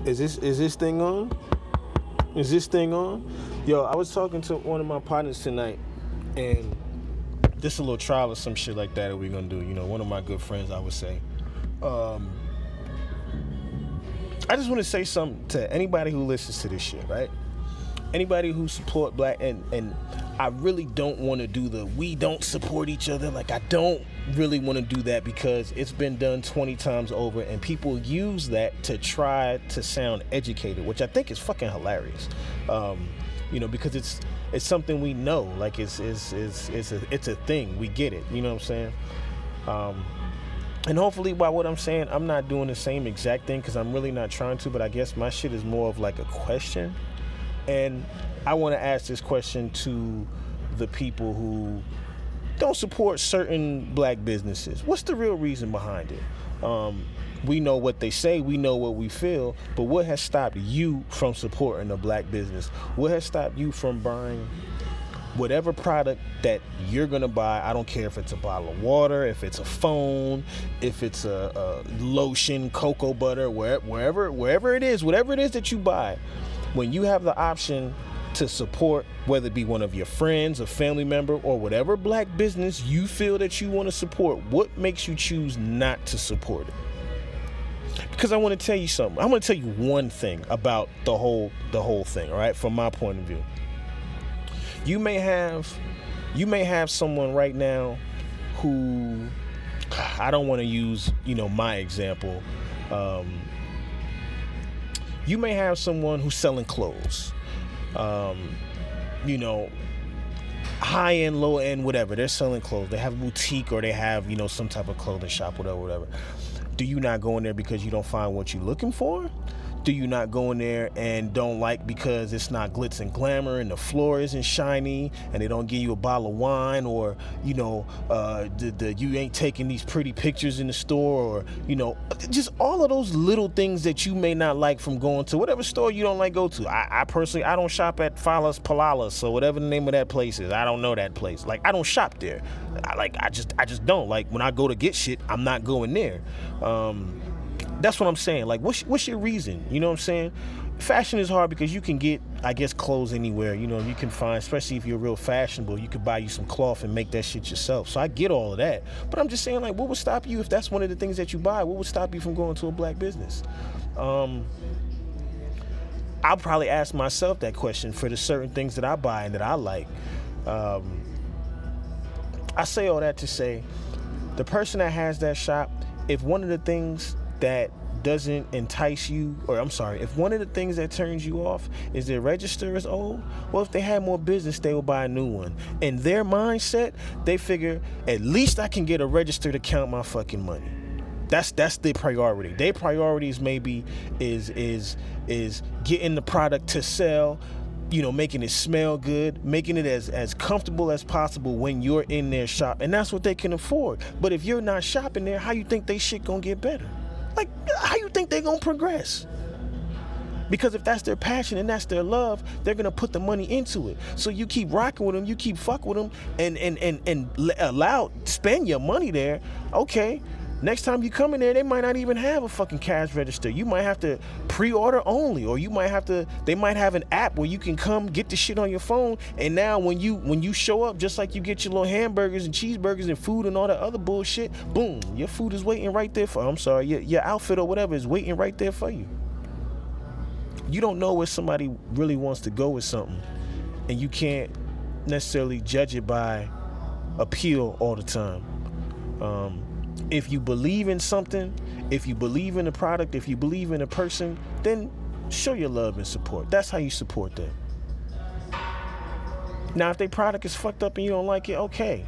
Is this thing on? Is this thing on? Yo, I was talking to one of my partners tonight, and just a little trial or some shit like that we're gonna do. You know, one of my good friends, I would say. I just want to say something to anybody who listens to this shit, right? Anybody who support black, and I really don't want to do the we don't support each other. Like, I don't really want to do that because it's been done 20 times over, and people use that to try to sound educated, which I think is fucking hilarious. You know, because it's something we know. Like, it's a thing. We get it. You know what I'm saying? And hopefully by what I'm saying, I'm not doing the same exact thing, because I'm really not trying to, but I guess my shit is more of like a question. And I want to ask this question to the people who don't support certain black businesses. What's the real reason behind it? We know what they say, we know what we feel, but what has stopped you from supporting a black business? What has stopped you from buying whatever product that you're gonna buy? I don't care if it's a bottle of water, if it's a phone, if it's a lotion, cocoa butter, wherever it is, whatever it is that you buy. When you have the option to support, whether it be one of your friends, a family member, or whatever black business you feel that you want to support, what makes you choose not to support it? Because I want to tell you something. I'm going to tell you one thing about the whole thing, all right, from my point of view. You may have someone right now who, I don't want to use, you know, my example. You may have someone who's selling clothes, you know, high end, low end, whatever. They're selling clothes. They have a boutique, or they have, you know, some type of clothing shop, whatever. Do you not go in there because you don't find what you're looking for? Do you not go in there and don't like because it's not glitz and glamour and the floor isn't shiny and they don't give you a bottle of wine, or, you know, you ain't taking these pretty pictures in the store, or, you know, just all of those little things that you may not like from going to whatever store you don't like go to. I personally, I don't shop at Falas Palalas, so whatever the name of that place is. I don't know that place. Like, I don't shop there. I just don't. Like, when I go to get shit, I'm not going there. That's what I'm saying. Like, what's your reason? You know what I'm saying? Fashion is hard because you can get, I guess, clothes anywhere. You know, you can find, especially if you're real fashionable, you could buy you some cloth and make that shit yourself. So I get all of that. But I'm just saying, like, what would stop you if that's one of the things that you buy? What would stop you from going to a black business? I'll probably ask myself that question for the certain things that I buy and that I like. I say all that to say, the person that has that shop, if one of the things that doesn't entice you, or I'm sorry, if one of the things that turns you off is their register is old, well, if they had more business, they would buy a new one. In their mindset, they figure, at least I can get a register to count my fucking money. That's their priority. Their priorities maybe is getting the product to sell, you know, making it smell good, making it as comfortable as possible when you're in their shop, and that's what they can afford. But if you're not shopping there, how you think they shit gonna get better? Like, how you think they're gonna progress? Because if that's their passion and that's their love, they're gonna put the money into it. So you keep rocking with them, you keep fuck with them, and spend your money there. Okay, next time you come in there, they might not even have a fucking cash register. You might have to pre-order only, or they might have an app where you can come get the shit on your phone, and now when you show up, just like you get your little hamburgers and cheeseburgers and food and all that other bullshit, boom, your food is waiting right there for, I'm sorry, your outfit or whatever is waiting right there for you. You don't know where somebody really wants to go with something, and you can't necessarily judge it by appeal all the time. If you believe in something, if you believe in a product, if you believe in a person, then show your love and support. That's how you support them. Now, if their product is fucked up and you don't like it, okay.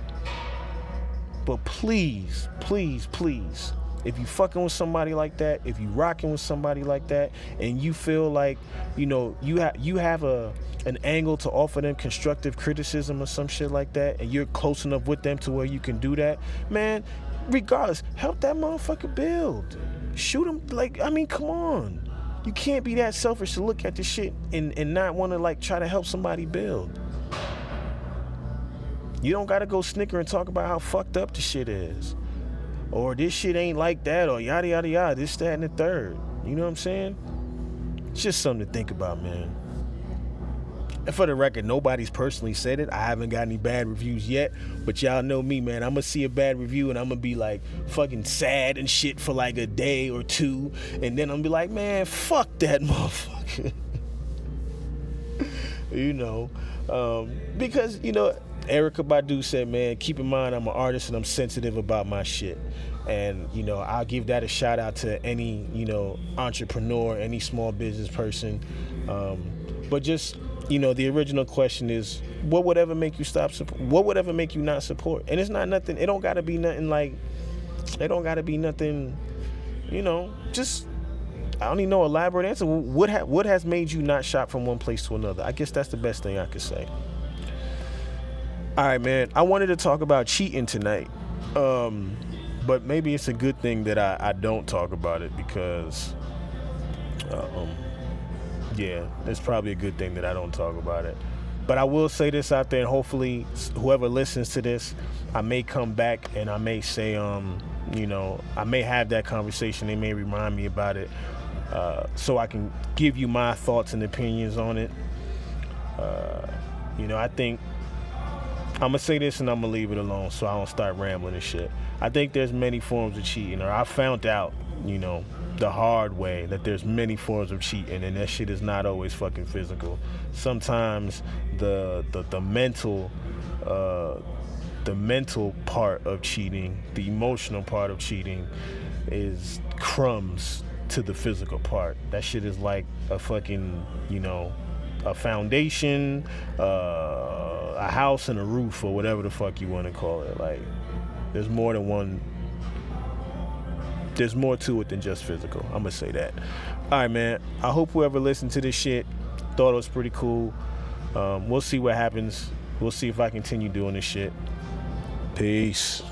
But please, please, please, if you fucking with somebody like that, if you rocking with somebody like that, and you feel like, you know, you have an angle to offer them constructive criticism or some shit like that, and you're close enough with them to where you can do that, man, regardless, help that motherfucker build. Shoot him, like, I mean, come on. You can't be that selfish to look at this shit and not want to, like, try to help somebody build. You don't got to go snicker and talk about how fucked up the shit is. Or this shit ain't like that, or yada, yada, yada, this, that, and the third. You know what I'm saying? It's just something to think about, man. And for the record, nobody's personally said it. I haven't got any bad reviews yet, but y'all know me, man. I'm gonna see a bad review and I'm gonna be like fucking sad and shit for like a day or two, and then I'm gonna be like, man, fuck that motherfucker. You know, because, you know, Erykah Badu said, man, keep in mind I'm an artist and I'm sensitive about my shit. And, you know, I'll give that a shout out to any, you know, entrepreneur, any small business person. But just, you know, the original question is, what would ever make you stop support? What would ever make you not support? And it's not nothing, it don't gotta be nothing like, it don't gotta be nothing, you know, just, I don't even know, elaborate answer. What has made you not shop from one place to another? I guess that's the best thing I could say. All right, man, I wanted to talk about cheating tonight. But maybe it's a good thing that I don't talk about it, because, yeah, it's probably a good thing that I don't talk about it. But I will say this out there, and hopefully whoever listens to this, I may come back and I may say, you know, I may have that conversation. They may remind me about it, so I can give you my thoughts and opinions on it. You know, I think I'm gonna say this and I'm gonna leave it alone so I don't start rambling and shit. I think there's many forms of cheating, or I found out, you know, the hard way, that there's many forms of cheating, and that shit is not always fucking physical. Sometimes the mental part of cheating, the emotional part of cheating, is crumbs to the physical part. That shit is like a fucking, you know, a foundation, a house and a roof, or whatever the fuck you want to call it. Like, there's more than one. There's more to it than just physical. I'm gonna say that. All right, man. I hope whoever listened to this shit thought it was pretty cool. We'll see what happens. We'll see if I continue doing this shit. Peace.